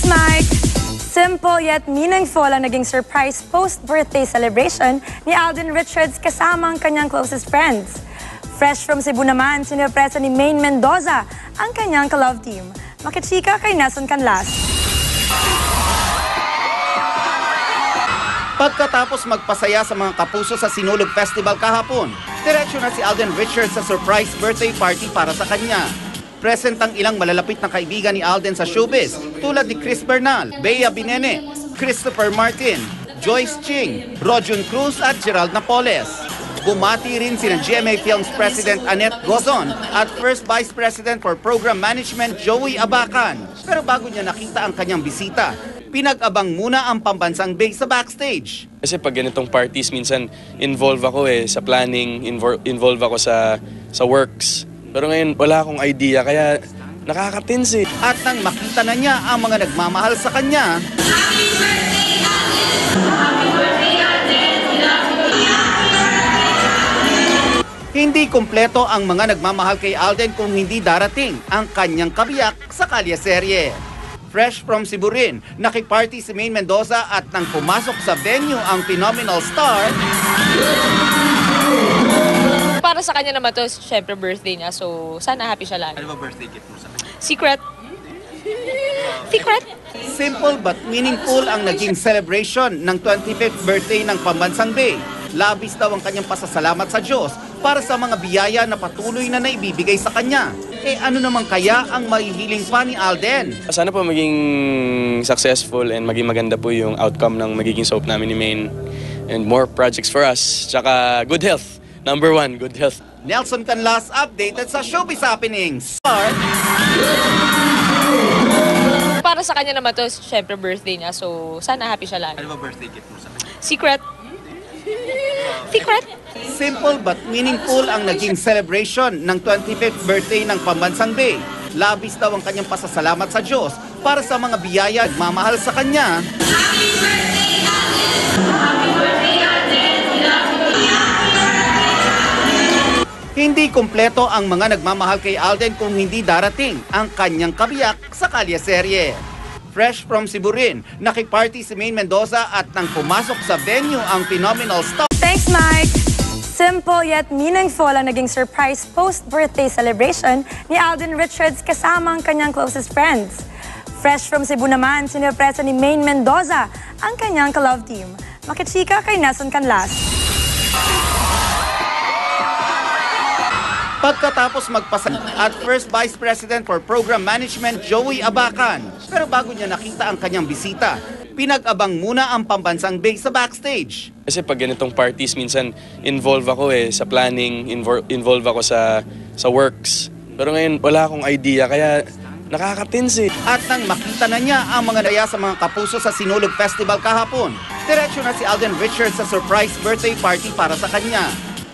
Mike! Simple yet meaningful ang naging surprise post-birthday celebration ni Alden Richards kasama ang kanyang closest friends. Fresh from Cebu naman, sinurpresa ni Maine Mendoza ang kanyang ka-love team. Makichika kay Nelson Canlas. Pagkatapos magpasaya sa mga kapuso sa Sinulog Festival kahapon, diretso na si Alden Richards sa surprise birthday party para sa kanya. Present ang ilang malalapit na kaibigan ni Alden sa showbiz tulad ni Chris Bernal, Bea Binene, Christopher Martin, Joyce Ching, Rojun Cruz at Gerald Napoles. Bumati rin sina GMA Films President Annette Gozon at First Vice President for Program Management Joey Abacan. Pero bago niya nakita ang kanyang bisita, pinag-abang muna ang pambansang Bay sa backstage. Kasi pag ganitong parties, minsan involve ako sa planning, involve ako sa works. Pero ngayon, wala akong idea, kaya nakaka-tense. At nang makita na niya ang mga nagmamahal sa kanya, Happy birthday, Alden! Happy birthday, Alden! hindi kumpleto ang mga nagmamahal kay Alden kung hindi darating ang kanyang kabiyak sa kalye-serye. Fresh from Cebu rin, nakiparty si Maine Mendoza at nang pumasok sa venue ang phenomenal star, para sa kanya naman to, syempre birthday niya. So, sana happy siya lang. Ano ba birthday gift mo sa kanya? Secret. Secret. Simple but meaningful ang naging celebration ng 25th birthday ng Pambansang Bay. Labis daw ang kanyang pasasalamat sa Diyos para sa mga biyaya na patuloy na naibibigay sa kanya. Ano naman kaya ang mahihiling pa ni Alden? Sana po maging successful and maging maganda po yung outcome ng magiging soap namin ni Maine. And more projects for us. Tsaka good health. Number one, good health. Nelson Canlas updated sa Showbiz Happenings. Para sa kanya naman to, syempre birthday niya. So, sana happy siya lang. Ano ba birthday gift mo sa kanya? Secret. Secret. Simple but meaningful ang naging celebration ng 25th birthday ng Pambansang Bay. Labis daw ang kanyang pasasalamat sa Diyos para sa mga biyaya at mamahal sa kanya. Happy birthday, Alden! Happy birthday, Alden! Hindi kumpleto ang mga nagmamahal kay Alden kung hindi darating ang kanyang kabiyak sa kalye-serye. Fresh from Cebu rin, nakiparty si Maine Mendoza at nang pumasok sa venue ang phenomenal star. Thanks, Mike! Simple yet meaningful ang naging surprise post-birthday celebration ni Alden Richards kasama ang kanyang closest friends. Fresh from Cebu naman, sinurpresa ni Maine Mendoza ang kanyang ka-love team. Makichika kay Nelson Canlas. Pagkatapos magpasaya at First Vice President for Program Management Joey Abacan. Pero bago niya nakita ang kanyang bisita, pinag-abang muna ang pambansang Bay sa backstage. Kasi pag ganitong parties, minsan involve ako sa planning, involve ako sa works. Pero ngayon, wala akong idea, kaya nakaka-tense. At nang makita na niya ang mga daya sa mga kapuso sa Sinulog Festival kahapon, diretso na si Alden Richards sa surprise birthday party para sa kanya.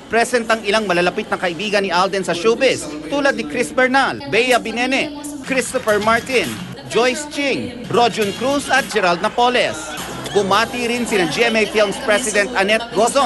Present ang ilang malalapit na kaibigan ni Alden sa showbiz tulad ni Chris Bernal, Bea Binene, Christopher Martin, Joyce Ching, Rojun Cruz at Gerald Napoles. Bumati rin sina GMA Films President Annette Gozon